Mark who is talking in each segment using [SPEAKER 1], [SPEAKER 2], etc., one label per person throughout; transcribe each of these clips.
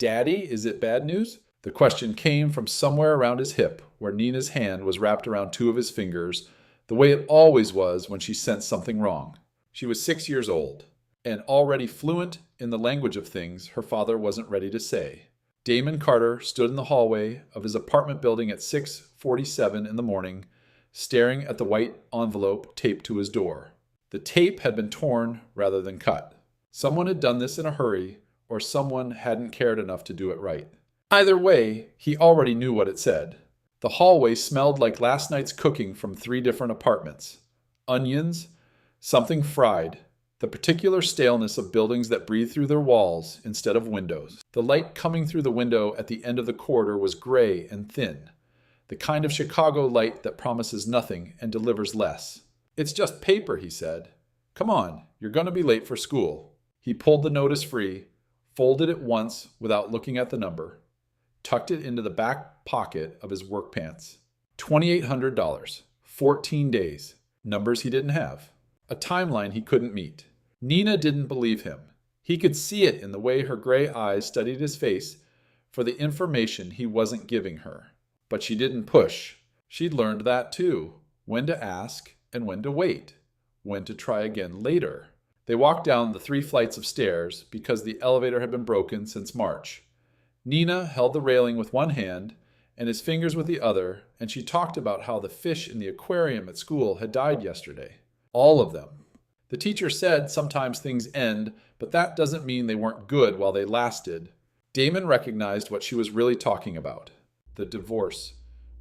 [SPEAKER 1] "Daddy, is it bad news?" The question came from somewhere around his hip, where Nina's hand was wrapped around two of his fingers, the way it always was when she sensed something wrong. She was 6 years old, and already fluent in the language of things her father wasn't ready to say. Damon Carter stood in the hallway of his apartment building at 6:47 in the morning, staring at the white envelope taped to his door. The tape had been torn rather than cut. Someone had done this in a hurry, or someone hadn't cared enough to do it right. Either way, he already knew what it said. The hallway smelled like last night's cooking from 3 different apartments. Onions, something fried, the particular staleness of buildings that breathe through their walls instead of windows. The light coming through the window at the end of the corridor was gray and thin, the kind of Chicago light that promises nothing and delivers less. "It's just paper," he said. "Come on, you're going to be late for school." He pulled the notice free, folded it once without looking at the number, tucked it into the back pocket of his work pants. $2,800, 14 days, numbers he didn't have, a timeline he couldn't meet. Nina didn't believe him. He could see it in the way her gray eyes studied his face for the information he wasn't giving her. But she didn't push. She'd learned that too, when to ask and when to wait, when to try again later. They walked down the 3 flights of stairs because the elevator had been broken since March. Nina held the railing with one hand and his fingers with the other, and she talked about how the fish in the aquarium at school had died yesterday. All of them. The teacher said sometimes things end, but that doesn't mean they weren't good while they lasted. Damon recognized what she was really talking about. The divorce,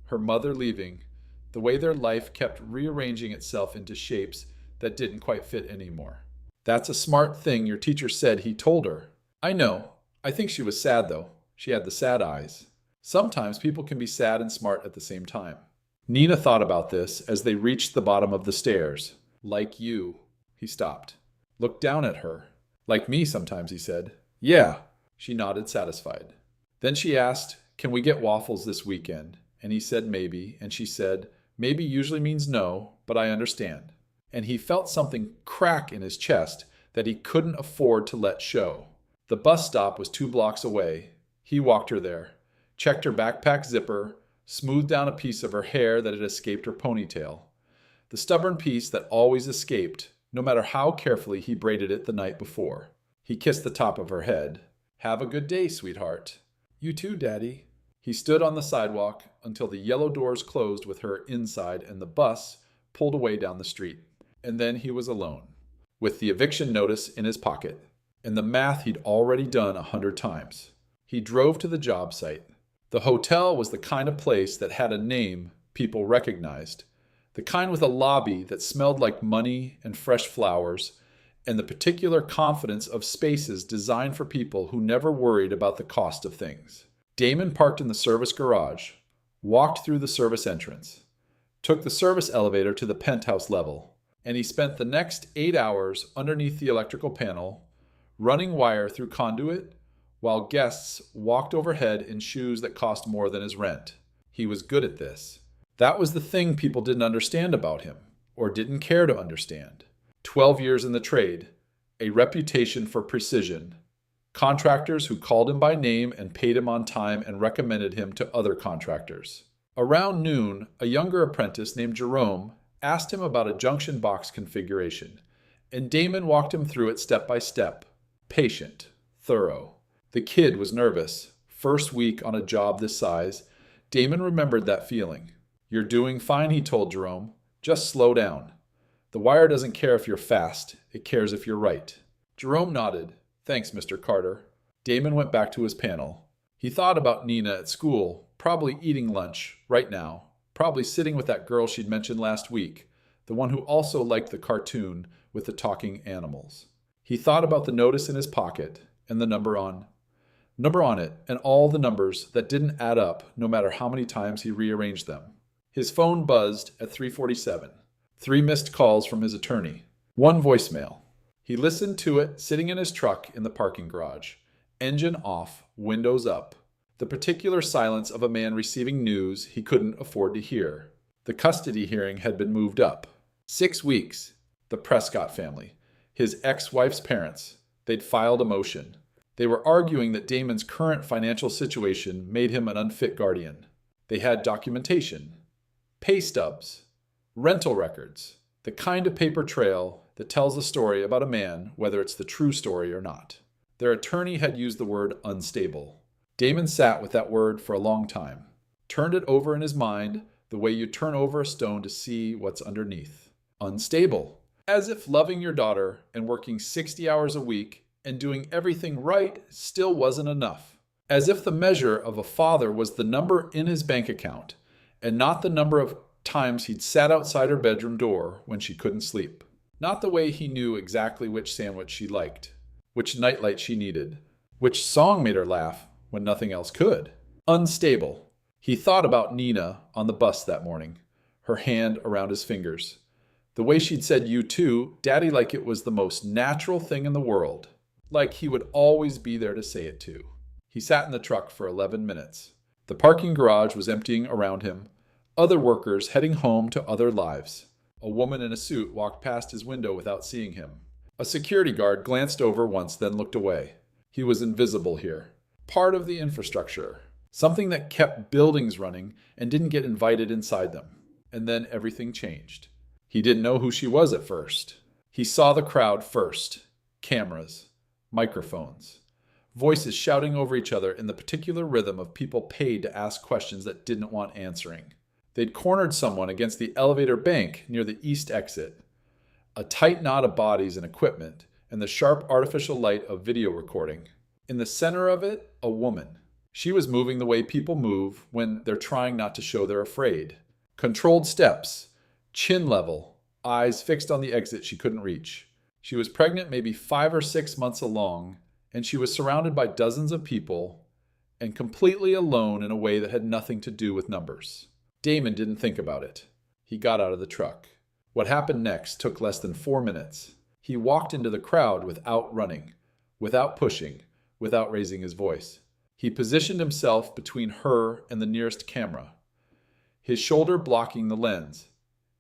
[SPEAKER 1] her mother leaving, the way their life kept rearranging itself into shapes that didn't quite fit anymore. "That's a smart thing your teacher said he told her." "I know. I think she was sad, though. She had the sad eyes." Sometimes people can be sad and smart at the same time. Nina thought about this as they reached the bottom of the stairs. "Like you." He stopped. Looked down at her. "Like me sometimes," he said. "Yeah." She nodded, satisfied. Then she asked, "Can we get waffles this weekend?" And he said maybe, and she said, "Maybe usually means no, but I understand." And he felt something crack in his chest that he couldn't afford to let show. The bus stop was 2 blocks away. He walked her there, checked her backpack zipper, smoothed down a piece of her hair that had escaped her ponytail. The stubborn piece that always escaped, no matter how carefully he braided it the night before. He kissed the top of her head. "Have a good day, sweetheart." "You too, Daddy." He stood on the sidewalk until the yellow doors closed with her inside and the bus pulled away down the street. And then he was alone, with the eviction notice in his pocket, and the math he'd already done 100 times. He drove to the job site. The hotel was the kind of place that had a name people recognized, the kind with a lobby that smelled like money and fresh flowers, and the particular confidence of spaces designed for people who never worried about the cost of things. Damon parked in the service garage, walked through the service entrance, took the service elevator to the penthouse level, and he spent the next 8 hours underneath the electrical panel, running wire through conduit, while guests walked overhead in shoes that cost more than his rent. He was good at this. That was the thing people didn't understand about him, or didn't care to understand. 12 years in the trade, a reputation for precision, contractors who called him by name and paid him on time and recommended him to other contractors. Around noon, a younger apprentice named Jerome asked him about a junction box configuration, and Damon walked him through it step by step, patient, thorough. The kid was nervous. First week on a job this size, Damon remembered that feeling. "You're doing fine," he told Jerome. "Just slow down. The wire doesn't care if you're fast. It cares if you're right." Jerome nodded. "Thanks, Mr. Carter." Damon went back to his panel. He thought about Nina at school, probably eating lunch, right now, probably sitting with that girl she'd mentioned last week, the one who also liked the cartoon with the talking animals. He thought about the notice in his pocket and the number on it, and all the numbers that didn't add up no matter how many times he rearranged them. His phone buzzed at 3:47. 3 missed calls from his attorney. 1 voicemail. He listened to it sitting in his truck in the parking garage. Engine off, windows up. The particular silence of a man receiving news he couldn't afford to hear. The custody hearing had been moved up. 6 weeks. The Prescott family. His ex-wife's parents. They'd filed a motion. They were arguing that Damon's current financial situation made him an unfit guardian. They had documentation, pay stubs, rental records, the kind of paper trail that tells a story about a man, whether it's the true story or not. Their attorney had used the word unstable. Damon sat with that word for a long time, turned it over in his mind the way you turn over a stone to see what's underneath. Unstable. As if loving your daughter and working 60 hours a week and doing everything right still wasn't enough. As if the measure of a father was the number in his bank account and not the number of times he'd sat outside her bedroom door when she couldn't sleep. Not the way he knew exactly which sandwich she liked, which nightlight she needed, which song made her laugh when nothing else could. Unstable. He thought about Nina on the bus that morning, her hand around his fingers. The way she'd said "you too," Daddy, like it was the most natural thing in the world. Like he would always be there to say it to. He sat in the truck for 11 minutes. The parking garage was emptying around him. Other workers heading home to other lives. A woman in a suit walked past his window without seeing him. A security guard glanced over once, then looked away. He was invisible here. Part of the infrastructure. Something that kept buildings running and didn't get invited inside them. And then everything changed. He didn't know who she was at first. He saw the crowd first. Cameras. Microphones. Voices shouting over each other in the particular rhythm of people paid to ask questions that didn't want answering. They'd cornered someone against the elevator bank near the east exit. A tight knot of bodies and equipment, and the sharp artificial light of video recording. In the center of it, a woman. She was moving the way people move when they're trying not to show they're afraid. Controlled steps, chin level, eyes fixed on the exit she couldn't reach. She was pregnant maybe 5 or 6 months along, and she was surrounded by dozens of people and completely alone in a way that had nothing to do with numbers. Damon didn't think about it. He got out of the truck. What happened next took less than 4 minutes. He walked into the crowd without running, without pushing, without raising his voice. He positioned himself between her and the nearest camera, his shoulder blocking the lens,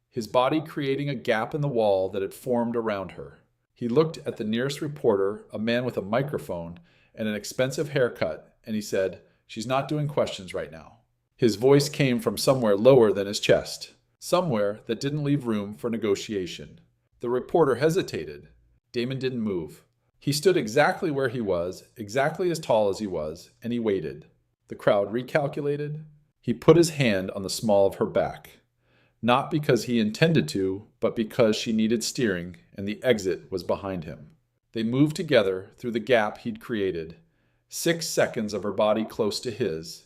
[SPEAKER 1] his body creating a gap in the wall that had formed around her. He looked at the nearest reporter, a man with a microphone and an expensive haircut, and he said, "She's not doing questions right now." His voice came from somewhere lower than his chest, somewhere that didn't leave room for negotiation. The reporter hesitated. Damon didn't move. He stood exactly where he was, exactly as tall as he was, and he waited. The crowd recalculated. He put his hand on the small of her back. Not because he intended to, but because she needed steering, and the exit was behind him. They moved together through the gap he'd created. 6 seconds of her body close to his,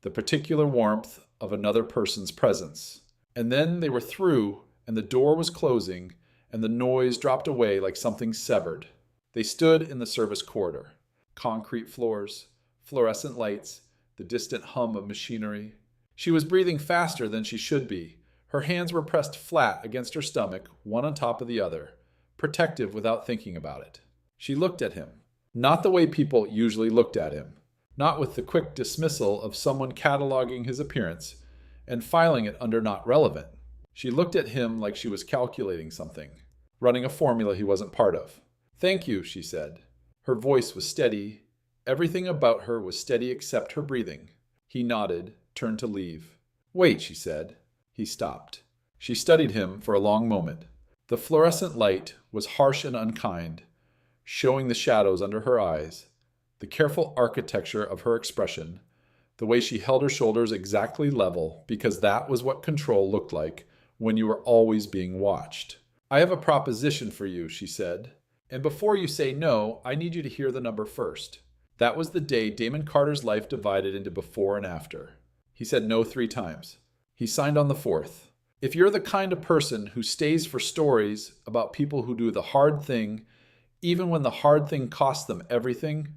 [SPEAKER 1] the particular warmth of another person's presence. And then they were through, and the door was closing, and the noise dropped away like something severed. They stood in the service corridor. Concrete floors, fluorescent lights, the distant hum of machinery. She was breathing faster than she should be. Her hands were pressed flat against her stomach, one on top of the other, protective without thinking about it. She looked at him, not the way people usually looked at him, not with the quick dismissal of someone cataloging his appearance and filing it under not relevant. She looked at him like she was calculating something, running a formula he wasn't part of. "Thank you," she said. Her voice was steady. Everything about her was steady except her breathing. He nodded, turned to leave. "Wait," she said. He stopped. She studied him for a long moment. The fluorescent light was harsh and unkind, showing the shadows under her eyes, the careful architecture of her expression, the way she held her shoulders exactly level, because that was what control looked like when you were always being watched. "I have a proposition for you," she said. "And before you say no, I need you to hear the number first." That was the day Damon Carter's life divided into before and after. He said no 3 times. He signed on the 4th. If you're the kind of person who stays for stories about people who do the hard thing, even when the hard thing costs them everything,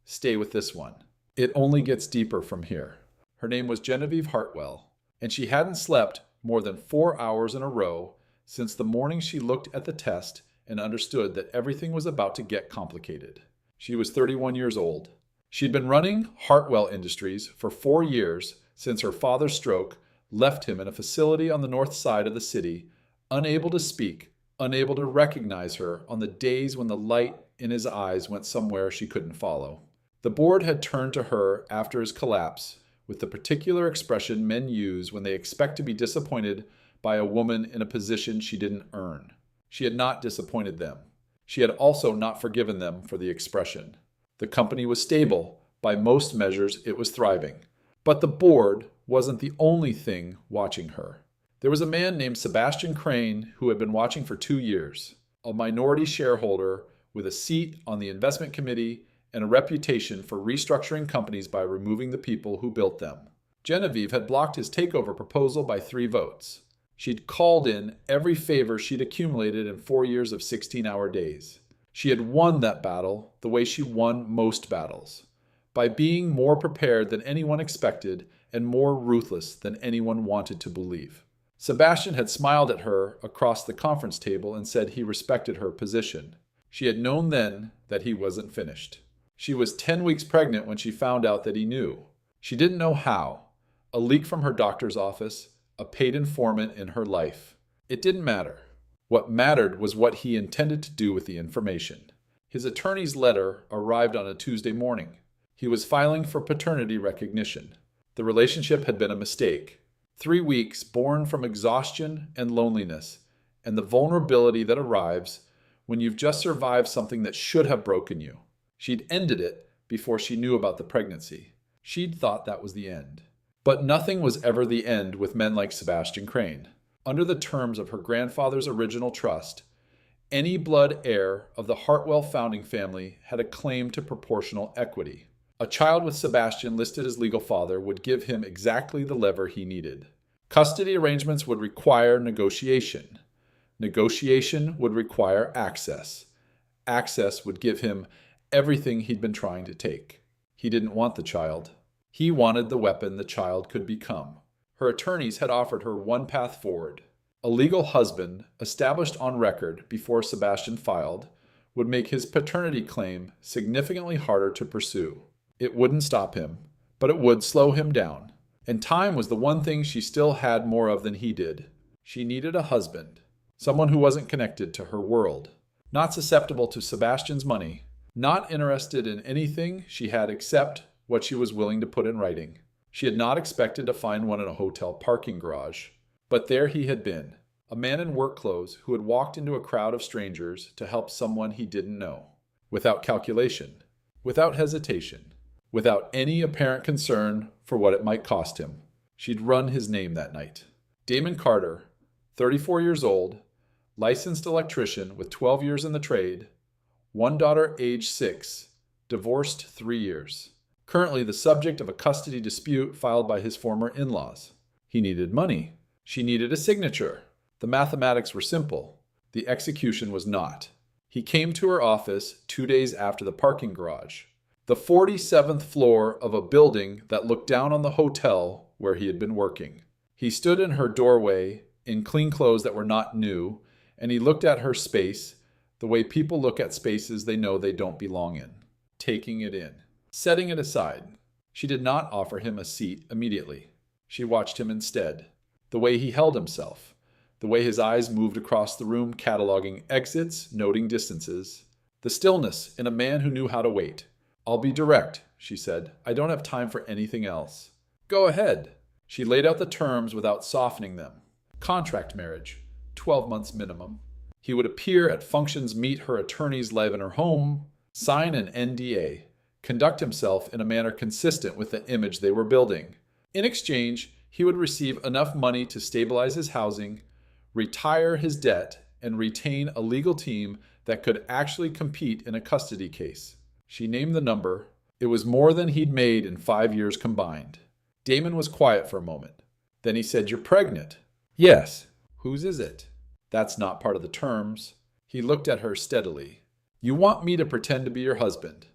[SPEAKER 1] stay with this one. It only gets deeper from here. Her name was Genevieve Hartwell, and she hadn't slept more than 4 hours in a row since the morning she looked at the test and understood that everything was about to get complicated. She was 31 years old. She'd been running Hartwell Industries for 4 years since her father's stroke left him in a facility on the north side of the city, unable to speak, unable to recognize her on the days when the light in his eyes went somewhere she couldn't follow. The board had turned to her after his collapse with the particular expression men use when they expect to be disappointed by a woman in a position she didn't earn. She had not disappointed them. She had also not forgiven them for the expression. The company was stable. By most measures, it was thriving. But the board wasn't the only thing watching her. There was a man named Sebastian Crane who had been watching for 2 years, a minority shareholder with a seat on the investment committee and a reputation for restructuring companies by removing the people who built them. Genevieve had blocked his takeover proposal by 3 votes. She'd called in every favor she'd accumulated in 4 years of 16-hour days. She had won that battle the way she won most battles, by being more prepared than anyone expected and more ruthless than anyone wanted to believe. Sebastian had smiled at her across the conference table and said he respected her position. She had known then that he wasn't finished. She was 10 weeks pregnant when she found out that he knew. She didn't know how. A leak from her doctor's office, a paid informant in her life. It didn't matter. What mattered was what he intended to do with the information. His attorney's letter arrived on a Tuesday morning. He was filing for paternity recognition. The relationship had been a mistake. 3 weeks born from exhaustion and loneliness, and the vulnerability that arrives when you've just survived something that should have broken you. She'd ended it before she knew about the pregnancy. She'd thought that was the end. But nothing was ever the end with men like Sebastian Crane. Under the terms of her grandfather's original trust, any blood heir of the Hartwell founding family had a claim to proportional equity. A child with Sebastian listed as legal father would give him exactly the lever he needed. Custody arrangements would require negotiation. Negotiation would require access. Access would give him everything he'd been trying to take. He didn't want the child. He wanted the weapon the child could become. Her attorneys had offered her one path forward. A legal husband, established on record before Sebastian filed, would make his paternity claim significantly harder to pursue. It wouldn't stop him, but it would slow him down. And time was the one thing she still had more of than he did. She needed a husband, someone who wasn't connected to her world, not susceptible to Sebastian's money, not interested in anything she had except what she was willing to put in writing. She had not expected to find one in a hotel parking garage, but there he had been, a man in work clothes who had walked into a crowd of strangers to help someone he didn't know, without calculation, without hesitation, without any apparent concern for what it might cost him. She'd run his name that night. Damon Carter, 34 years old, licensed electrician with 12 years in the trade, one daughter age 6, divorced 3 years. Currently the subject of a custody dispute filed by his former in-laws. He needed money. She needed a signature. The mathematics were simple. The execution was not. He came to her office 2 days after the parking garage, the 47th floor of a building that looked down on the hotel where he had been working. He stood in her doorway in clean clothes that were not new, and he looked at her space the way people look at spaces they know they don't belong in, taking it in, setting it aside. She did not offer him a seat immediately. She watched him instead, the way he held himself, the way his eyes moved across the room cataloging exits, noting distances, the stillness in a man who knew how to wait. "I'll be direct," she said. "I don't have time for anything else." "Go ahead." She laid out the terms without softening them. Contract marriage, 12 months minimum. He would appear at functions, meet her attorneys live in her home, sign an NDA, conduct himself in a manner consistent with the image they were building. In exchange, he would receive enough money to stabilize his housing, retire his debt, and retain a legal team that could actually compete in a custody case. She named the number. It was more than he'd made in 5 years combined. Damon was quiet for a moment. Then he said, "You're pregnant." "Yes." "Whose is it?" "That's not part of the terms." He looked at her steadily. "You want me to pretend to be your husband,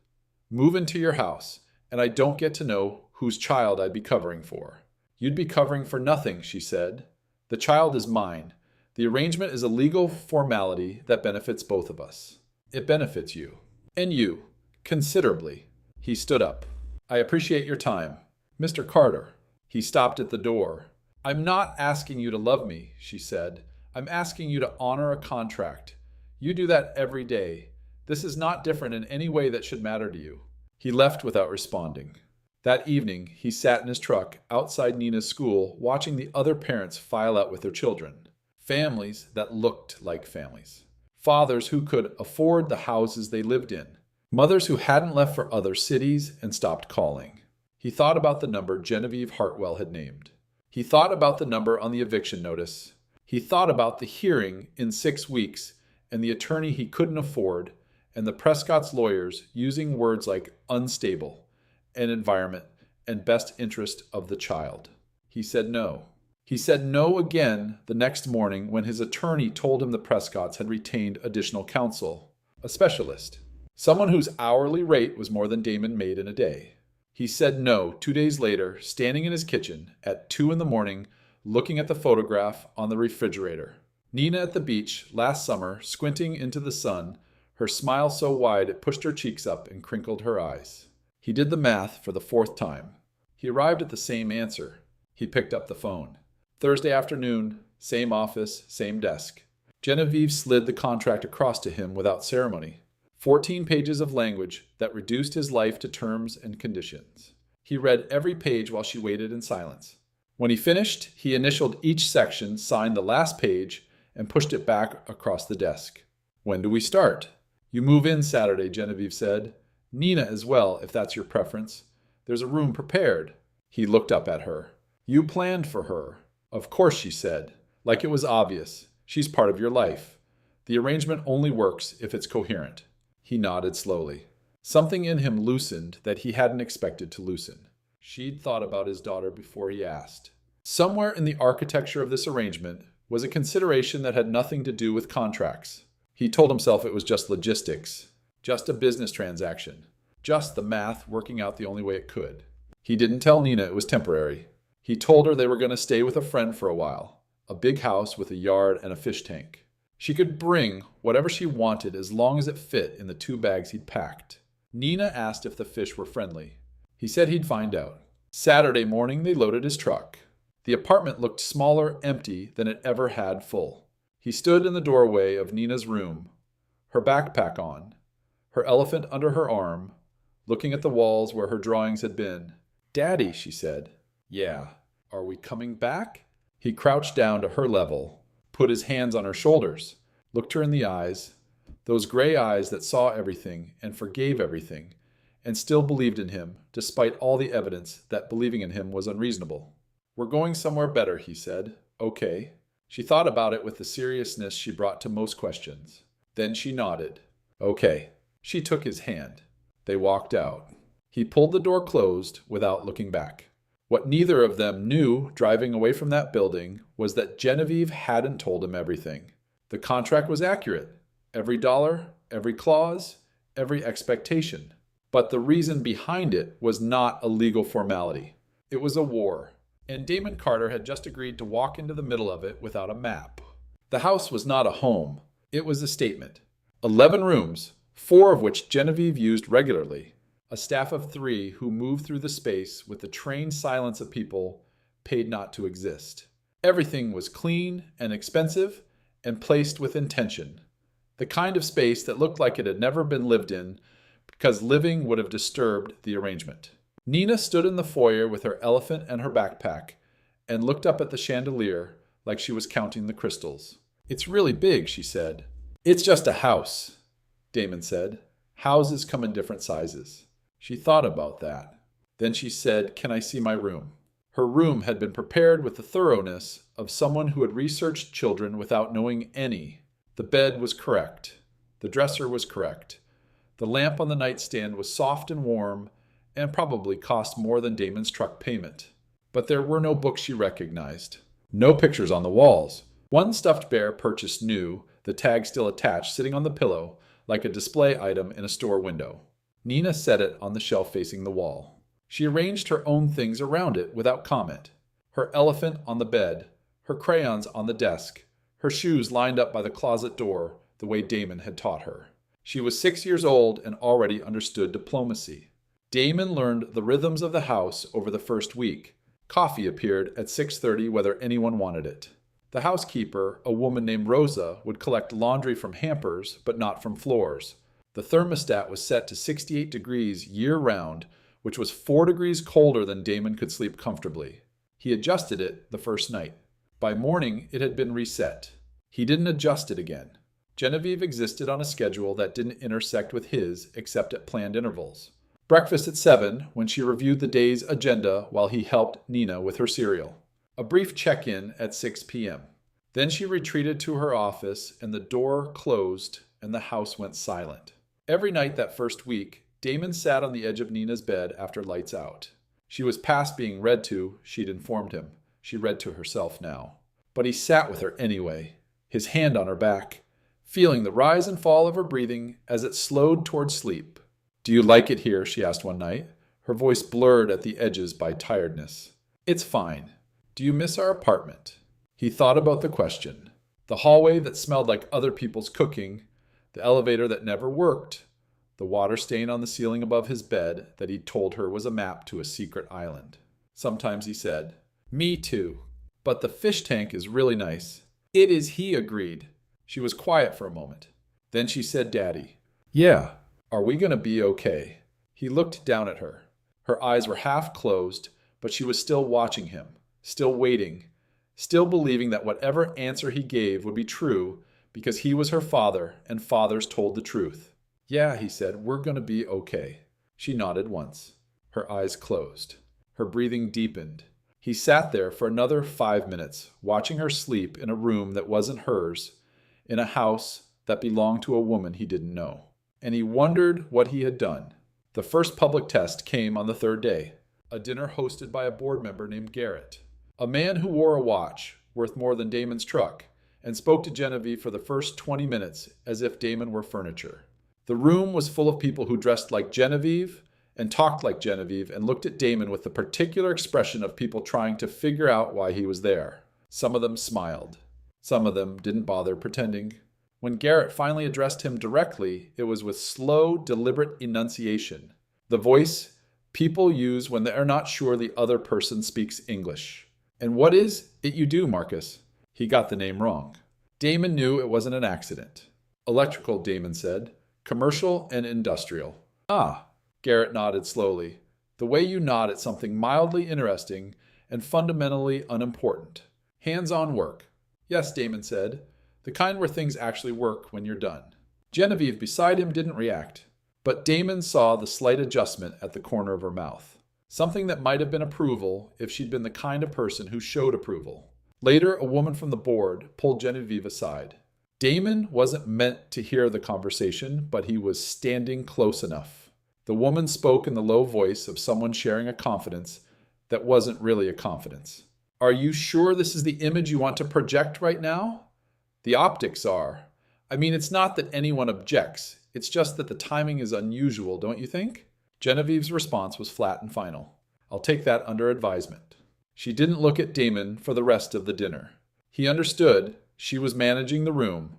[SPEAKER 1] move into your house, and I don't get to know whose child I'd be covering for." "You'd be covering for nothing," she said. "The child is mine. The arrangement is a legal formality that benefits both of us. It benefits you. And you. Considerably." He stood up. "I appreciate your time. Mr. Carter." He stopped at the door. "I'm not asking you to love me," she said. "I'm asking you to honor a contract. You do that every day. This is not different in any way that should matter to you." He left without responding. That evening, he sat in his truck outside Nina's school, watching the other parents file out with their children. Families that looked like families. Fathers who could afford the houses they lived in. Mothers who hadn't left for other cities and stopped calling. He thought about the number Genevieve Hartwell had named. He thought about the number on the eviction notice. He thought about the hearing in 6 weeks and the attorney he couldn't afford and the Prescott's lawyers using words like unstable and environment and best interest of the child. He said no. He said no again the next morning when his attorney told him the Prescotts had retained additional counsel, a specialist, someone whose hourly rate was more than Damon made in a day. He said no 2 days later, standing in his kitchen at 2 a.m, looking at the photograph on the refrigerator. Nina at the beach last summer, squinting into the sun, her smile so wide it pushed her cheeks up and crinkled her eyes. He did the math for the 4th time. He arrived at the same answer. He picked up the phone. Thursday afternoon, same office, same desk. Genevieve slid the contract across to him without ceremony. 14 pages of language that reduced his life to terms and conditions. He read every page while she waited in silence. When he finished, he initialed each section, signed the last page, and pushed it back across the desk. "When do we start?" "You move in Saturday," Genevieve said. "Nina as well, if that's your preference. There's a room prepared." He looked up at her. "You planned for her." "Of course," she said, like it was obvious. "She's part of your life. The arrangement only works if it's coherent." He nodded slowly. Something in him loosened that he hadn't expected to loosen. She'd thought about his daughter before he asked. Somewhere in the architecture of this arrangement was a consideration that had nothing to do with contracts. He told himself it was just logistics, just a business transaction, just the math working out the only way it could. He didn't tell Nina it was temporary. He told her they were going to stay with a friend for a while, a big house with a yard and a fish tank. She could bring whatever she wanted as long as it fit in the 2 bags he'd packed. Nina asked if the fish were friendly. He said he'd find out. Saturday morning, they loaded his truck. The apartment looked smaller, empty than it ever had full. He stood in the doorway of Nina's room, her backpack on, her elephant under her arm, looking at the walls where her drawings had been. "Daddy," she said. "Yeah. Are we coming back?" He crouched down to her level, put his hands on her shoulders, looked her in the eyes, those gray eyes that saw everything and forgave everything, and still believed in him, despite all the evidence that believing in him was unreasonable. "We're going somewhere better," he said. "Okay." She thought about it with the seriousness she brought to most questions. Then she nodded. "Okay." She took his hand. They walked out. He pulled the door closed without looking back. What neither of them knew driving away from that building was that Genevieve hadn't told him everything. The contract was accurate. Every dollar, every clause, every expectation. But the reason behind it was not a legal formality. It was a war. And Damon Carter had just agreed to walk into the middle of it without a map. The house was not a home. It was a statement. 11 rooms, 4 of which Genevieve used regularly. A staff of 3 who moved through the space with the trained silence of people paid not to exist. Everything was clean and expensive and placed with intention. The kind of space that looked like it had never been lived in because living would have disturbed the arrangement. Nina stood in the foyer with her elephant and her backpack and looked up at the chandelier like she was counting the crystals. "It's really big," she said. "It's just a house," Damon said. "Houses come in different sizes." She thought about that. Then she said, "Can I see my room?" Her room had been prepared with the thoroughness of someone who had researched children without knowing any. The bed was correct. The dresser was correct. The lamp on the nightstand was soft and warm and probably cost more than Damon's truck payment. But there were no books she recognized. No pictures on the walls. One stuffed bear purchased new, the tag still attached, sitting on the pillow like a display item in a store window. Nina set it on the shelf facing the wall. She arranged her own things around it without comment. Her elephant on the bed, her crayons on the desk, her shoes lined up by the closet door the way Damon had taught her. She was 6 years old and already understood diplomacy. Damon learned the rhythms of the house over the first week. Coffee appeared at 6:30 whether anyone wanted it. The housekeeper, a woman named Rosa, would collect laundry from hampers but not from floors. The thermostat was set to 68 degrees year-round, which was 4 degrees colder than Damon could sleep comfortably. He adjusted it the first night. By morning, it had been reset. He didn't adjust it again. Genevieve existed on a schedule that didn't intersect with his except at planned intervals. Breakfast at 7 when she reviewed the day's agenda while he helped Nina with her cereal. A brief check-in at 6 p.m. Then she retreated to her office and the door closed and the house went silent. Every night that first week, Damon sat on the edge of Nina's bed after lights out. She was past being read to, she'd informed him. She read to herself now. But he sat with her anyway, his hand on her back, feeling the rise and fall of her breathing as it slowed toward sleep. "Do you like it here?" she asked one night, her voice blurred at the edges by tiredness. "It's fine. Do you miss our apartment?" He thought about the question. The hallway that smelled like other people's cooking, the elevator that never worked, the water stain on the ceiling above his bed that he'd told her was a map to a secret island. Sometimes he said, "Me too. But the fish tank is really nice." "It is," he agreed. She was quiet for a moment. Then she said, "Daddy." "Yeah. Are we going to be okay?" He looked down at her. Her eyes were half closed, but she was still watching him, still waiting, still believing that whatever answer he gave would be true because he was her father and fathers told the truth. "Yeah," he said, "we're going to be okay." She nodded once. Her eyes closed. Her breathing deepened. He sat there for another 5 minutes, watching her sleep in a room that wasn't hers, in a house that belonged to a woman he didn't know. And he wondered what he had done. The first public test came on the third day, a dinner hosted by a board member named Garrett, a man who wore a watch worth more than Damon's truck, and spoke to Genevieve for the first 20 minutes as if Damon were furniture. The room was full of people who dressed like Genevieve and talked like Genevieve and looked at Damon with the particular expression of people trying to figure out why he was there. Some of them smiled. Some of them didn't bother pretending. When Garrett finally addressed him directly, it was with slow, deliberate enunciation, the voice people use when they are not sure the other person speaks English. "And what is it you do, Marcus?" He got the name wrong. Damon knew it wasn't an accident. "Electrical," Damon said. "Commercial and industrial." "Ah." Garrett nodded slowly, the way you nod at something mildly interesting and fundamentally unimportant. "Hands-on work." "Yes," Damon said. "The kind where things actually work when you're done." Genevieve beside him didn't react, but Damon saw the slight adjustment at the corner of her mouth. Something that might have been approval if she'd been the kind of person who showed approval. Later, a woman from the board pulled Genevieve aside. Damon wasn't meant to hear the conversation, but he was standing close enough. The woman spoke in the low voice of someone sharing a confidence that wasn't really a confidence. "Are you sure this is the image you want to project right now?" "The optics are. I mean, it's not that anyone objects. It's just that the timing is unusual, don't you think?" Genevieve's response was flat and final. "I'll take that under advisement." She didn't look at Damon for the rest of the dinner. He understood she was managing the room.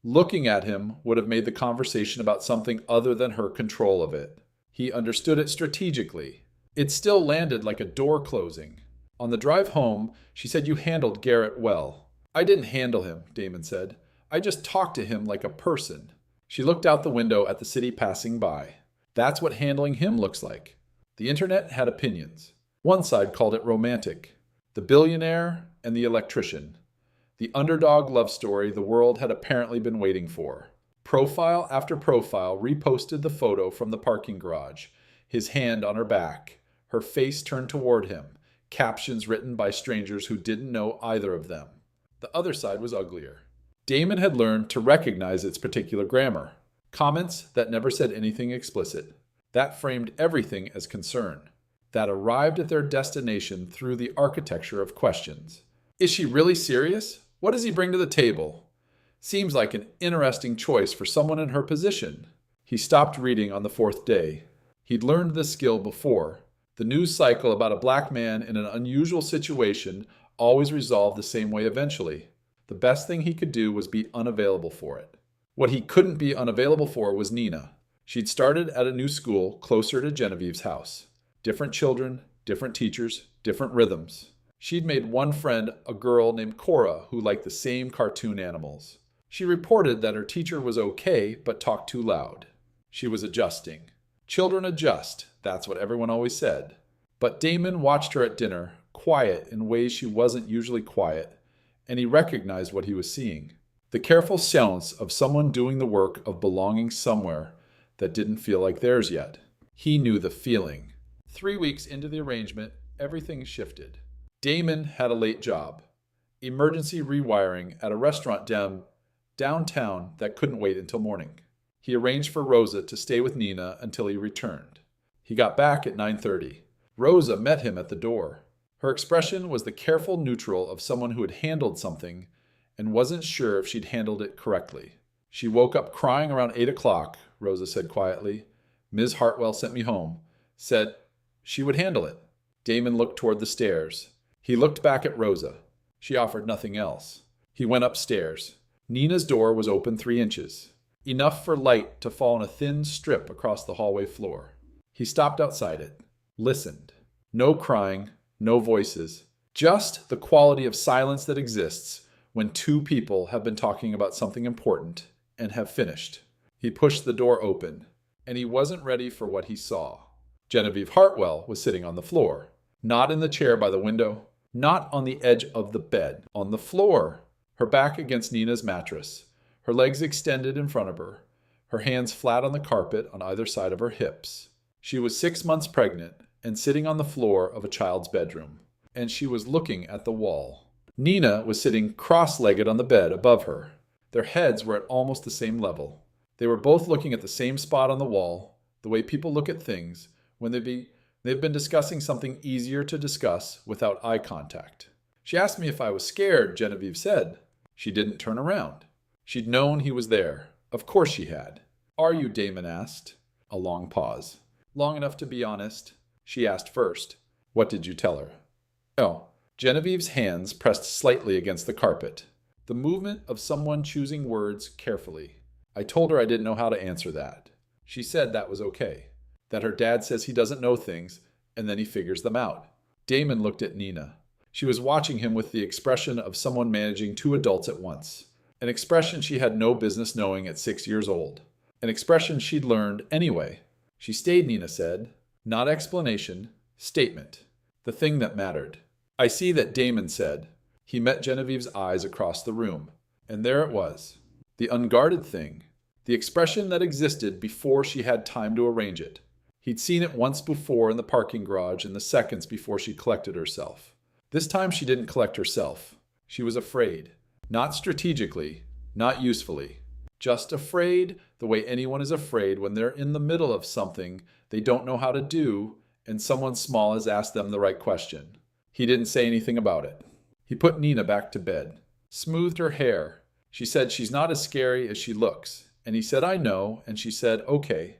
[SPEAKER 1] Looking at him would have made the conversation about something other than her control of it. He understood it strategically. It still landed like a door closing. On the drive home, she said, "You handled Garrett well." "I didn't handle him," Damon said. "I just talked to him like a person." She looked out the window at the city passing by. That's what handling him looks like. The internet had opinions. One side called it romantic. The billionaire and the electrician. The underdog love story the world had apparently been waiting for. Profile after profile reposted the photo from the parking garage, his hand on her back, her face turned toward him, captions written by strangers who didn't know either of them. The other side was uglier. Damon had learned to recognize its particular grammar. Comments that never said anything explicit. That framed everything as concern. That arrived at their destination through the architecture of questions. Is she really serious? What does he bring to the table? Seems like an interesting choice for someone in her position. He stopped reading on the fourth day. He'd learned this skill before. The news cycle about a black man in an unusual situation always resolved the same way eventually. The best thing he could do was be unavailable for it. What he couldn't be unavailable for was Nina. She'd started at a new school closer to Genevieve's house. Different children, different teachers, different rhythms. She'd made one friend, a girl named Cora, who liked the same cartoon animals. She reported that her teacher was okay, but talked too loud. She was adjusting. Children adjust, that's what everyone always said. But Damon watched her at dinner, quiet in ways she wasn't usually quiet, and he recognized what he was seeing. The careful silence of someone doing the work of belonging somewhere that didn't feel like theirs yet. He knew the feeling. 3 weeks into the arrangement, everything shifted. Damon had a late job. Emergency rewiring at a restaurant downtown that couldn't wait until morning. He arranged for Rosa to stay with Nina until he returned. He got back at 9:30. Rosa met him at the door. Her expression was the careful neutral of someone who had handled something and wasn't sure if she'd handled it correctly. She woke up crying around 8 o'clock, Rosa said quietly. Ms. Hartwell sent me home. Said she would handle it. Damon looked toward the stairs. He looked back at Rosa. She offered nothing else. He went upstairs. Nina's door was open 3 inches, enough for light to fall in a thin strip across the hallway floor. He stopped outside it, listened. No crying, no voices, just the quality of silence that exists when 2 people have been talking about something important and have finished. He pushed the door open, and he wasn't ready for what he saw. Genevieve Hartwell was sitting on the floor, not in the chair by the window, not on the edge of the bed, on the floor, her back against Nina's mattress, her legs extended in front of her, her hands flat on the carpet on either side of her hips. She was 6 months pregnant and sitting on the floor of a child's bedroom, and she was looking at the wall. Nina was sitting cross-legged on the bed above her. Their heads were at almost the same level. They were both looking at the same spot on the wall, the way people look at things when they've been discussing something easier to discuss without eye contact. She asked me if I was scared, Genevieve said. She didn't turn around. She'd known he was there. Of course she had. Are you, Damon asked. A long pause. Long enough to be honest. She asked first. What did you tell her? Oh. Genevieve's hands pressed slightly against the carpet. The movement of someone choosing words carefully. I told her I didn't know how to answer that. She said that was okay. That her dad says he doesn't know things, and then he figures them out. Damon looked at Nina. She was watching him with the expression of someone managing 2 adults at once. An expression she had no business knowing at 6 years old. An expression she'd learned anyway. She stayed, Nina said. Not explanation, statement. The thing that mattered. I see that, Damon said. He met Genevieve's eyes across the room. And there it was. The unguarded thing. The expression that existed before she had time to arrange it. He'd seen it once before in the parking garage in the seconds before she collected herself. This time she didn't collect herself. She was afraid. Not strategically, not usefully. Just afraid the way anyone is afraid when they're in the middle of something they don't know how to do and someone small has asked them the right question. He didn't say anything about it. He put Nina back to bed, smoothed her hair. She said she's not as scary as she looks. And he said, I know, and she said, okay,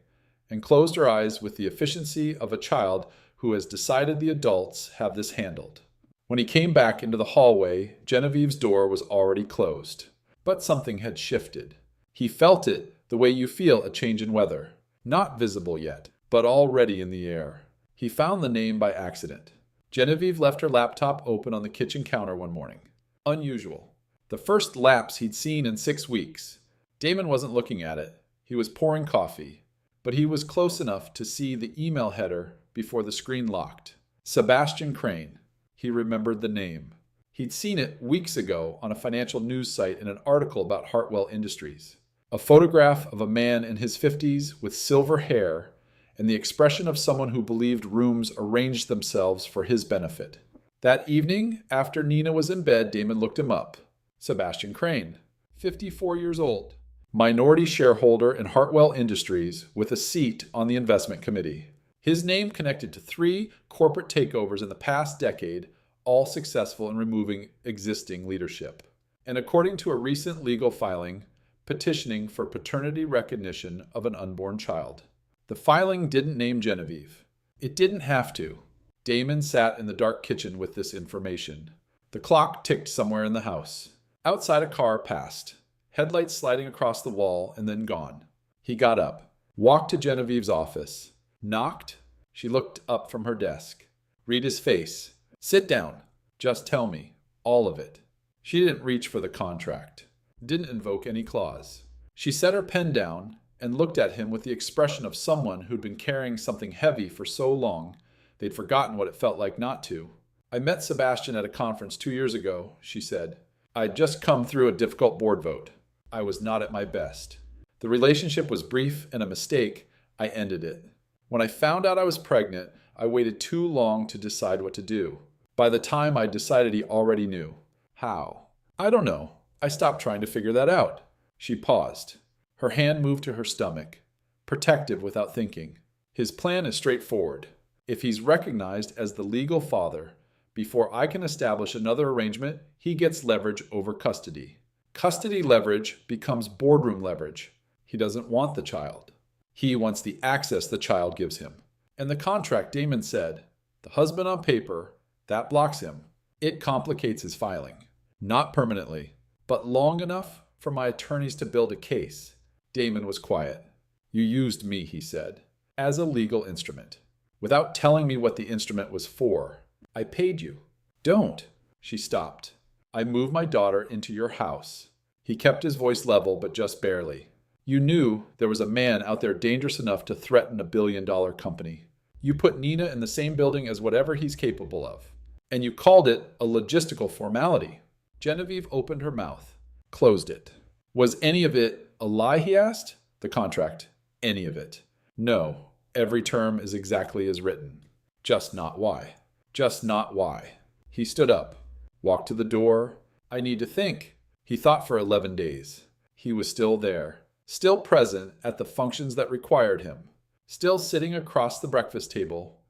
[SPEAKER 1] and closed her eyes with the efficiency of a child who has decided the adults have this handled. When he came back into the hallway, Genevieve's door was already closed. But something had shifted. He felt it the way you feel a change in weather. Not visible yet, but already in the air. He found the name by accident. Genevieve left her laptop open on the kitchen counter one morning. Unusual. The first lapse he'd seen in 6 weeks. Damon wasn't looking at it. He was pouring coffee. But he was close enough to see the email header before the screen locked. Sebastian Crane. He remembered the name. He'd seen it weeks ago on a financial news site in an article about Hartwell Industries. A photograph of a man in his 50s with silver hair and the expression of someone who believed rooms arranged themselves for his benefit. That evening, after Nina was in bed, Damon looked him up. Sebastian Crane, 54 years old. Minority shareholder in Hartwell Industries with a seat on the investment committee. His name connected to 3 corporate takeovers in the past decade, all successful in removing existing leadership. And according to a recent legal filing, petitioning for paternity recognition of an unborn child. The filing didn't name Genevieve. It didn't have to. Damon sat in the dark kitchen with this information. The clock ticked somewhere in the house. Outside a car passed. Headlights sliding across the wall and then gone. He got up, walked to Genevieve's office, knocked. She looked up from her desk. Read his face. Sit down. Just tell me. All of it. She didn't reach for the contract. Didn't invoke any clause. She set her pen down and looked at him with the expression of someone who'd been carrying something heavy for so long they'd forgotten what it felt like not to. "I met Sebastian at a conference 2 years ago," she said. "I'd just come through a difficult board vote. I was not at my best. The relationship was brief and a mistake. I ended it. When I found out I was pregnant, I waited too long to decide what to do. By the time I decided, he already knew. How? I don't know. I stopped trying to figure that out." She paused. Her hand moved to her stomach, protective without thinking. "His plan is straightforward. If he's recognized as the legal father, before I can establish another arrangement, he gets leverage over custody. Custody leverage becomes boardroom leverage. He doesn't want the child. He wants the access the child gives him. And the contract," Damon said, "the husband on paper, that blocks him. It complicates his filing. Not permanently, but long enough for my attorneys to build a case." Damon was quiet. "You used me," he said, "as a legal instrument, without telling me what the instrument was for. I paid you." "Don't." She stopped. "I moved my daughter into your house." He kept his voice level, but just barely. "You knew there was a man out there dangerous enough to threaten a billion-dollar company. You put Nina in the same building as whatever he's capable of. And you called it a logistical formality." Genevieve opened her mouth, closed it. "Was any of it a lie?" he asked. "The contract. Any of it?" "No. Every term is exactly as written. Just not why." "Just not why." He stood up, walked to the door. "I need to think." He thought for 11 days. He was still there, still present at the functions that required him, still sitting across the breakfast table,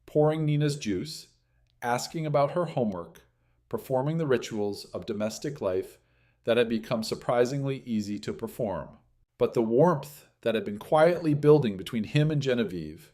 [SPEAKER 1] pouring Nina's juice, asking about her homework, performing the rituals of domestic life that had become surprisingly easy to perform. But the warmth that had been quietly building between him and Genevieve,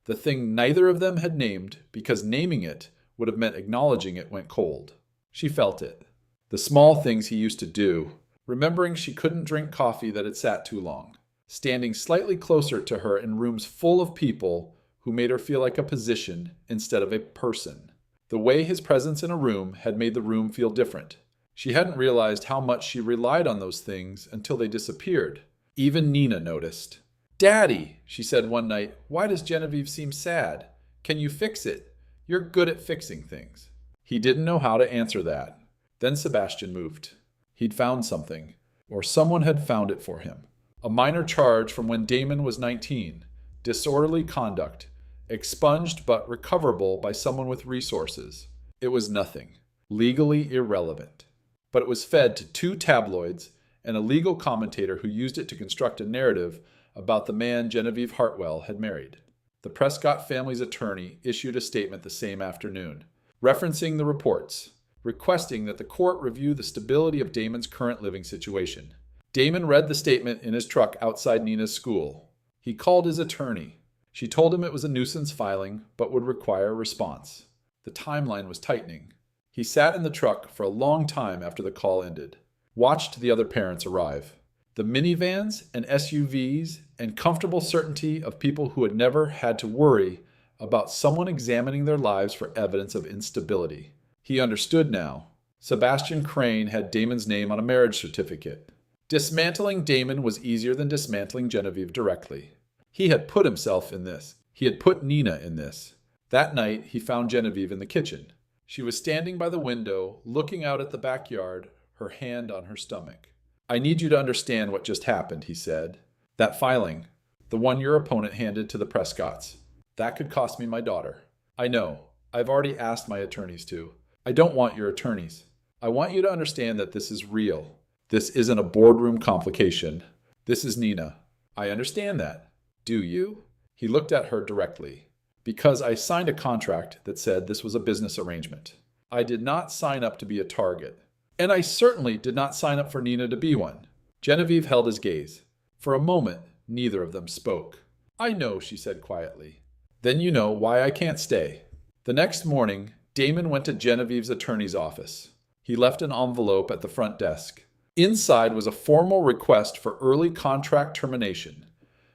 [SPEAKER 1] the thing neither of them had named because naming it would have meant acknowledging it, went cold. She felt it. The small things he used to do, remembering she couldn't drink coffee that had sat too long, standing slightly closer to her in rooms full of people who made her feel like a position instead of a person. The way his presence in a room had made the room feel different. She hadn't realized how much she relied on those things until they disappeared. Even Nina noticed. "Daddy," she said one night, "why does Genevieve seem sad? Can you fix it? You're good at fixing things." He didn't know how to answer that. Then Sebastian moved. He'd found something, or someone had found it for him. A minor charge from when Damon was 19, disorderly conduct, expunged but recoverable by someone with resources. It was nothing, legally irrelevant. But it was fed to 2 tabloids and a legal commentator who used it to construct a narrative about the man Genevieve Hartwell had married. The Prescott family's attorney issued a statement the same afternoon, referencing the reports, requesting that the court review the stability of Damon's current living situation. Damon read the statement in his truck outside Nina's school. He called his attorney. She told him it was a nuisance filing, but would require a response. The timeline was tightening. He sat in the truck for a long time after the call ended, watched the other parents arrive. The minivans and SUVs and comfortable certainty of people who had never had to worry about someone examining their lives for evidence of instability. He understood now. Sebastian Crane had Damon's name on a marriage certificate. Dismantling Damon was easier than dismantling Genevieve directly. He had put himself in this. He had put Nina in this. That night, he found Genevieve in the kitchen. She was standing by the window, looking out at the backyard, her hand on her stomach. "I need you to understand what just happened," he said. "That filing, the one your opponent handed to the Prescotts, that could cost me my daughter. I know. I've already asked my attorneys to. I don't want your attorneys. I want you to understand that this is real. This isn't a boardroom complication. This is Nina. I understand that. Do you?" He looked at her directly. "Because I signed a contract that said this was a business arrangement. I did not sign up to be a target. And I certainly did not sign up for Nina to be one." Genevieve held his gaze. For a moment, neither of them spoke. "I know," she said quietly. "Then you know why I can't stay." The next morning, Damon went to Genevieve's attorney's office. He left an envelope at the front desk. Inside was a formal request for early contract termination,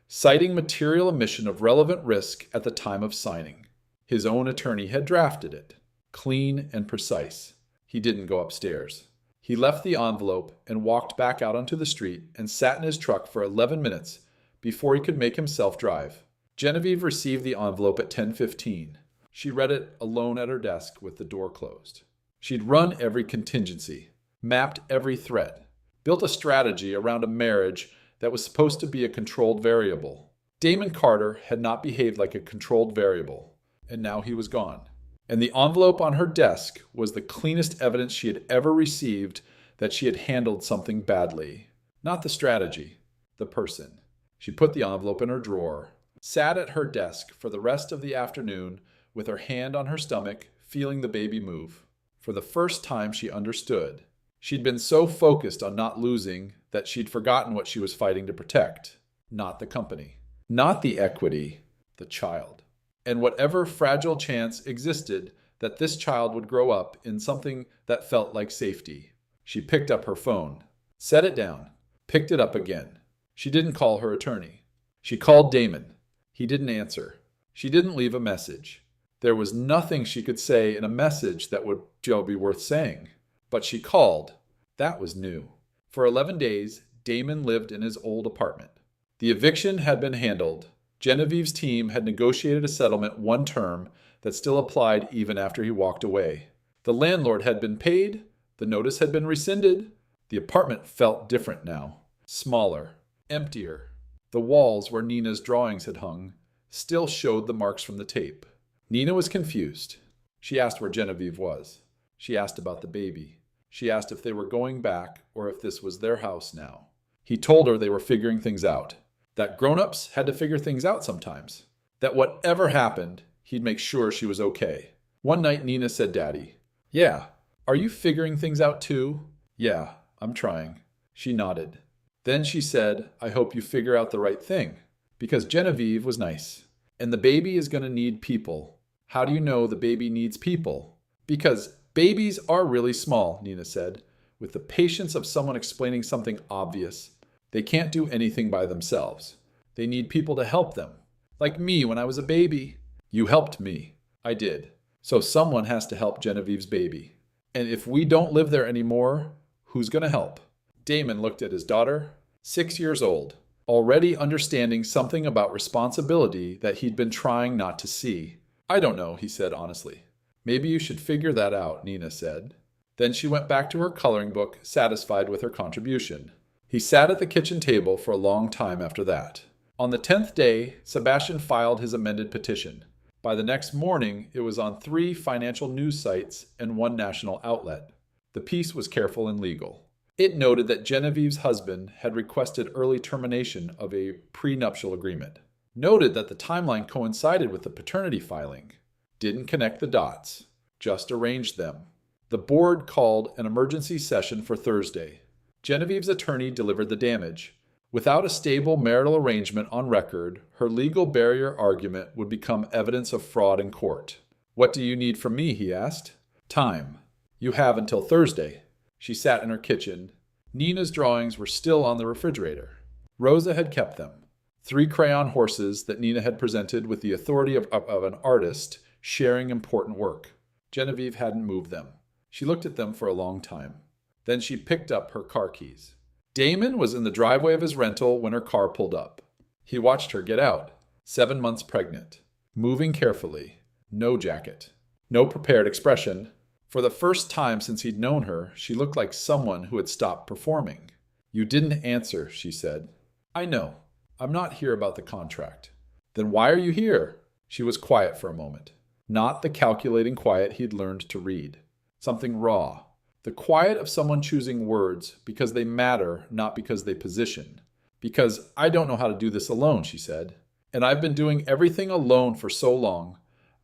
[SPEAKER 1] citing material omission of relevant risk at the time of signing. His own attorney had drafted it, clean and precise. He didn't go upstairs. He left the envelope and walked back out onto the street and sat in his truck for 11 minutes before he could make himself drive. Genevieve received the envelope at 10:15. She read it alone at her desk with the door closed. She'd run every contingency, mapped every threat, built a strategy around a marriage that was supposed to be a controlled variable. Damon Carter had not behaved like a controlled variable, and now he was gone. And the envelope on her desk was the cleanest evidence she had ever received that she had handled something badly. Not the strategy, the person. She put the envelope in her drawer, sat at her desk for the rest of the afternoon with her hand on her stomach, feeling the baby move. For the first time, she understood. She'd been so focused on not losing that she'd forgotten what she was fighting to protect. Not the company. Not the equity. The child. And whatever fragile chance existed that this child would grow up in something that felt like safety. She picked up her phone, set it down, picked it up again. She didn't call her attorney. She called Damon. He didn't answer. She didn't leave a message. There was nothing she could say in a message that would be worth saying. But she called. That was new. For 11 days, Damon lived in his old apartment. The eviction had been handled. Genevieve's team had negotiated a settlement one term that still applied even after he walked away. The landlord had been paid. The notice had been rescinded. The apartment felt different now. Smaller. Emptier. The walls where Nina's drawings had hung still showed the marks from the tape. Nina was confused. She asked where Genevieve was. She asked about the baby. She asked if they were going back or if this was their house now. He told her they were figuring things out. That grown-ups had to figure things out sometimes. That whatever happened, he'd make sure she was okay. One night Nina said, "Daddy, yeah, are you figuring things out too?" "Yeah, I'm trying." She nodded. Then she said, "I hope you figure out the right thing." Because Genevieve was nice. And the baby is going to need people. How do you know the baby needs people? Because babies are really small, Nina said, with the patience of someone explaining something obvious. They can't do anything by themselves. They need people to help them. Like me when I was a baby. You helped me. I did. So someone has to help Genevieve's baby. And if we don't live there anymore, who's going to help? Damon looked at his daughter, 6 years old, already understanding something about responsibility that he'd been trying not to see. "I don't know," he said honestly. "Maybe you should figure that out," Nina said. Then she went back to her coloring book, satisfied with her contribution. He sat at the kitchen table for a long time after that. On the 10th day, Sebastian filed his amended petition. By the next morning, it was on 3 financial news sites and 1 national outlet. The piece was careful and legal. It noted that Genevieve's husband had requested early termination of a prenuptial agreement. Noted that the timeline coincided with the paternity filing. Didn't connect the dots. Just arranged them. The board called an emergency session for Thursday. Genevieve's attorney delivered the damage. Without a stable marital arrangement on record, her legal barrier argument would become evidence of fraud in court. "What do you need from me?" he asked. "Time. You have until Thursday." She sat in her kitchen. Nina's drawings were still on the refrigerator. Rosa had kept them. 3 crayon horses that Nina had presented with the authority of an artist sharing important work. Genevieve hadn't moved them. She looked at them for a long time. Then she picked up her car keys. Damon was in the driveway of his rental when her car pulled up. He watched her get out, 7 months pregnant, moving carefully, no jacket, no prepared expression. For the first time since he'd known her, she looked like someone who had stopped performing. "You didn't answer," she said. "I know. I'm not here about the contract." "Then why are you here?" She was quiet for a moment. Not the calculating quiet he'd learned to read. Something raw. The quiet of someone choosing words because they matter, not because they position. "Because I don't know how to do this alone," she said. "And I've been doing everything alone for so long.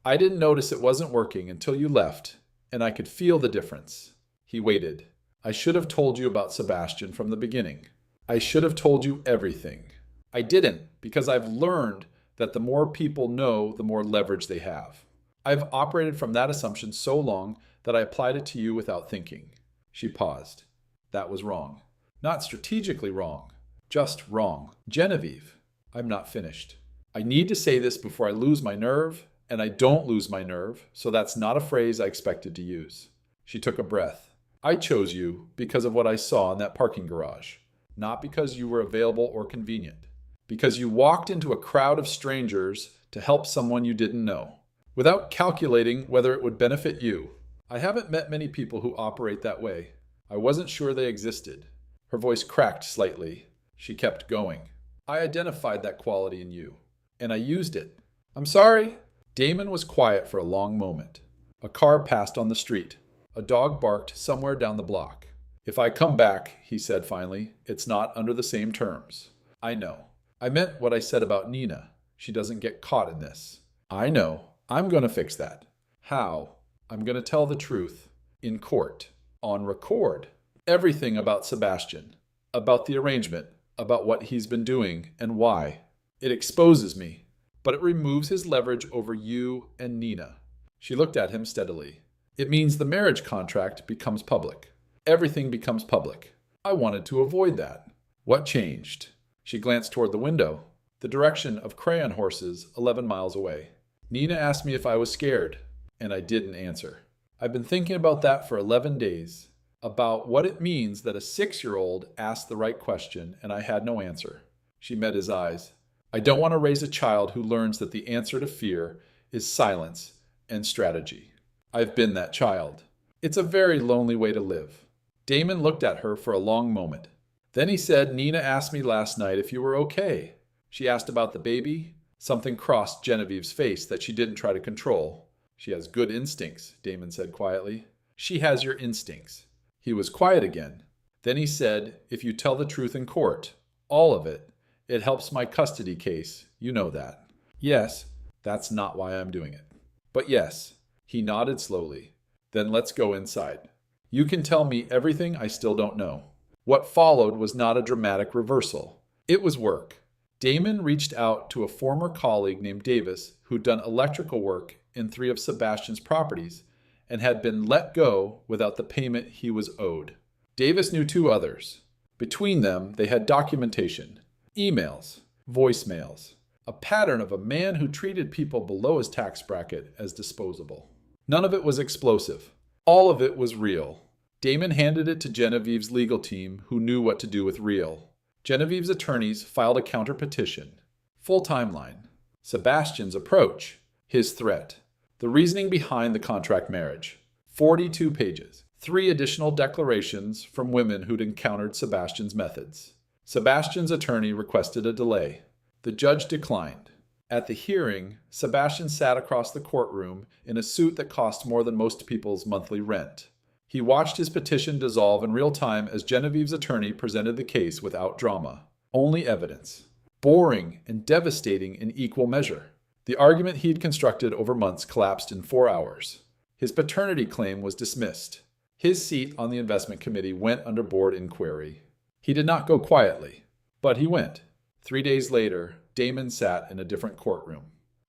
[SPEAKER 1] I didn't notice it wasn't working until you left, and I could feel the difference." He waited. "I should have told you about Sebastian from the beginning. I should have told you everything. I didn't, because I've learned that the more people know, the more leverage they have. I've operated from that assumption so long that I applied it to you without thinking." She paused. "That was wrong. Not strategically wrong. Just wrong. Genevieve, I'm not finished. I need to say this before I lose my nerve, and I don't lose my nerve, so that's not a phrase I expected to use." She took a breath. "I chose you because of what I saw in that parking garage, not because you were available or convenient. Because you walked into a crowd of strangers to help someone you didn't know, without calculating whether it would benefit you. I haven't met many people who operate that way. I wasn't sure they existed. Her voice cracked slightly. She kept going. I identified that quality in you, and I used it. I'm sorry. Damon was quiet for a long moment. A car passed on the street. A dog barked somewhere down the block. If I come back, he said finally, it's not under the same terms. I know. I meant what I said about Nina. She doesn't get caught in this. I know. I'm going to fix that. How? I'm going to tell the truth. In court. On record. Everything about Sebastian. About the arrangement. About what he's been doing and why. It exposes me. But it removes his leverage over you and Nina. She looked at him steadily. It means the marriage contract becomes public. Everything becomes public. I wanted to avoid that. What changed? She glanced toward the window, the direction of crayon horses 11 miles away. Nina asked me if I was scared, and I didn't answer. I've been thinking about that for 11 days, about what it means that a 6-year-old asked the right question and I had no answer. She met his eyes. I don't want to raise a child who learns that the answer to fear is silence and strategy. I've been that child. It's a very lonely way to live. Damon looked at her for a long moment. Then he said, Nina asked me last night if you were okay. She asked about the baby. Something crossed Genevieve's face that she didn't try to control. She has good instincts, Damon said quietly. She has your instincts. He was quiet again. Then he said, if you tell the truth in court, all of it, it helps my custody case. You know that. Yes, that's not why I'm doing it. But yes, he nodded slowly. Then let's go inside. You can tell me everything I still don't know. What followed was not a dramatic reversal. It was work. Damon reached out to a former colleague named Davis who'd done electrical work in 3 of Sebastian's properties and had been let go without the payment he was owed. Davis knew 2 others. Between them, they had documentation, emails, voicemails, a pattern of a man who treated people below his tax bracket as disposable. None of it was explosive. All of it was real. Damon handed it to Genevieve's legal team, who knew what to do with real. Genevieve's attorneys filed a counter petition. Full timeline. Sebastian's approach. His threat. The reasoning behind the contract marriage. 42 pages. 3 additional declarations from women who'd encountered Sebastian's methods. Sebastian's attorney requested a delay. The judge declined. At the hearing, Sebastian sat across the courtroom in a suit that cost more than most people's monthly rent. He watched his petition dissolve in real time as Genevieve's attorney presented the case without drama. Only evidence. Boring and devastating in equal measure. The argument he'd constructed over months collapsed in 4 hours. His paternity claim was dismissed. His seat on the investment committee went under board inquiry. He did not go quietly, but he went. 3 days later, Damon sat in a different courtroom.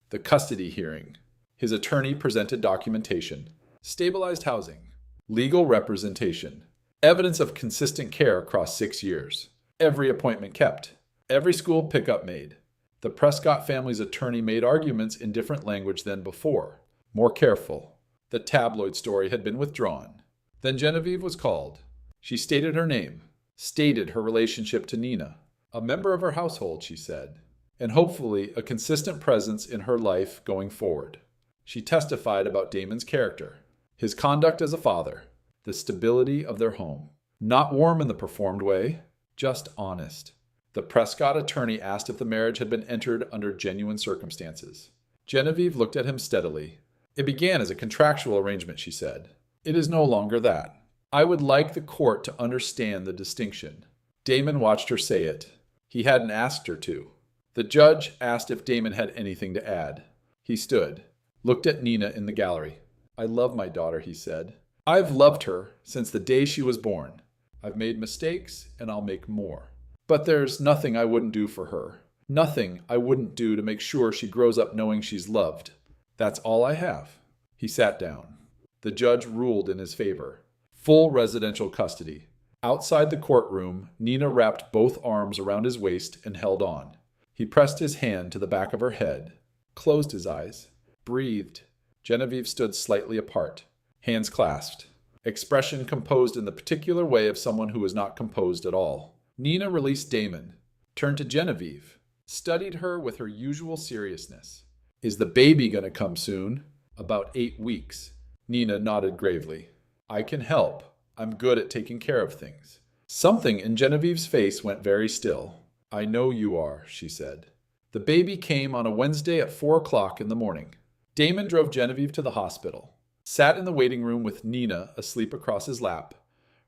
[SPEAKER 1] The custody hearing. His attorney presented documentation. Stabilized housing. Legal representation. Evidence of consistent care across 6 years. Every appointment kept. Every school pickup made. The Prescott family's attorney made arguments in different language than before. More careful. The tabloid story had been withdrawn. Then Genevieve was called. She stated her name. Stated her relationship to Nina. A member of her household, she said. And hopefully a consistent presence in her life going forward. She testified about Damon's character, his conduct as a father, the stability of their home. Not warm in the performed way, just honest. The Prescott attorney asked if the marriage had been entered under genuine circumstances. Genevieve looked at him steadily. It began as a contractual arrangement, she said. It is no longer that. I would like the court to understand the distinction. Damon watched her say it. He hadn't asked her to. The judge asked if Damon had anything to add. He stood, looked at Nina in the gallery. I love my daughter, he said. I've loved her since the day she was born. I've made mistakes, and I'll make more. But there's nothing I wouldn't do for her. Nothing I wouldn't do to make sure she grows up knowing she's loved. That's all I have. He sat down. The judge ruled in his favor. Full residential custody. Outside the courtroom, Nina wrapped both arms around his waist and held on. He pressed his hand to the back of her head, closed his eyes, breathed. Genevieve stood slightly apart, hands clasped, expression composed in the particular way of someone who was not composed at all. Nina released Damon, turned to Genevieve, studied her with her usual seriousness. Is the baby going to come soon? About 8 weeks. Nina nodded gravely. I can help. I'm good at taking care of things. Something in Genevieve's face went very still. I know you are, she said. The baby came on a Wednesday at 4 o'clock in the morning. Damon drove Genevieve to the hospital, sat in the waiting room with Nina asleep across his lap,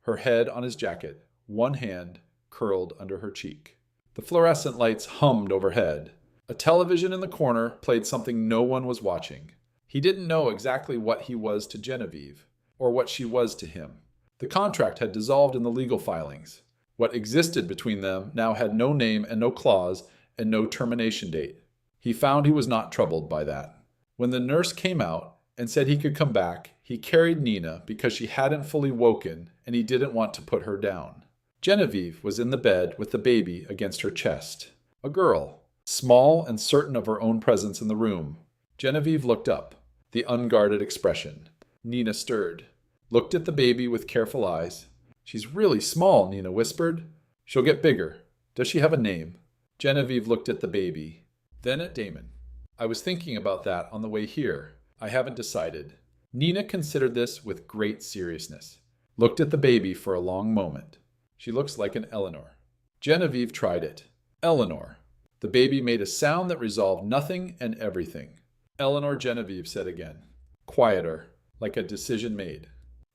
[SPEAKER 1] her head on his jacket, one hand curled under her cheek. The fluorescent lights hummed overhead. A television in the corner played something no one was watching. He didn't know exactly what he was to Genevieve, or what she was to him. The contract had dissolved in the legal filings. What existed between them now had no name and no clause and no termination date. He found he was not troubled by that. When the nurse came out and said he could come back, he carried Nina because she hadn't fully woken and he didn't want to put her down. Genevieve was in the bed with the baby against her chest. A girl, small and certain of her own presence in the room. Genevieve looked up, the unguarded expression. Nina stirred, looked at the baby with careful eyes. She's really small, Nina whispered. She'll get bigger. Does she have a name? Genevieve looked at the baby, then at Damon. I was thinking about that on the way here. I haven't decided. Nina considered this with great seriousness, looked at the baby for a long moment. She looks like an Eleanor. Genevieve tried it. Eleanor. The baby made a sound that resolved nothing and everything. Eleanor, Genevieve said again. Quieter, like a decision made.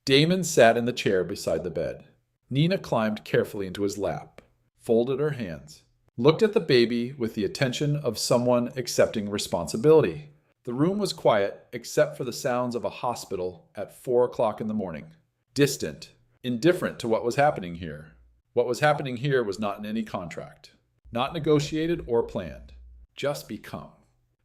[SPEAKER 1] Damon sat in the chair beside the bed. Nina climbed carefully into his lap, folded her hands, looked at the baby with the attention of someone accepting responsibility. The room was quiet except for the sounds of a hospital at 4 o'clock in the morning. Distant, indifferent to what was happening here. What was happening here was not in any contract, not negotiated or planned, just become.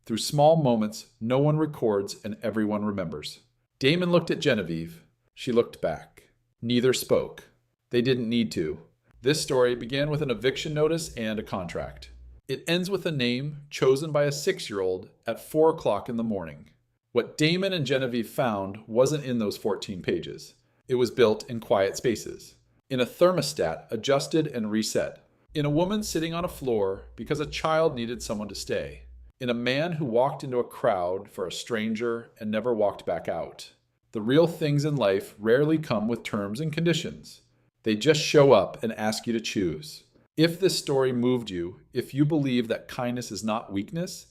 [SPEAKER 1] Through small moments, no one records and everyone remembers. Damon looked at Genevieve. She looked back. Neither spoke. They didn't need to. This story began with an eviction notice and a contract. It ends with a name chosen by a 6-year-old at 4 o'clock in the morning. What Damon and Genevieve found wasn't in those 14 pages. It was built in quiet spaces, in a thermostat adjusted and reset, in a woman sitting on a floor because a child needed someone to stay, in a man who walked into a crowd for a stranger and never walked back out. The real things in life rarely come with terms and conditions. They just show up and ask you to choose. If this story moved you, if you believe that kindness is not weakness,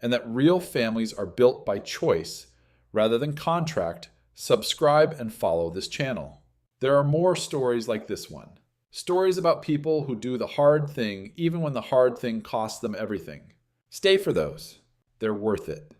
[SPEAKER 1] and that real families are built by choice rather than contract, subscribe and follow this channel. There are more stories like this one. Stories about people who do the hard thing even when the hard thing costs them everything. Stay for those. They're worth it.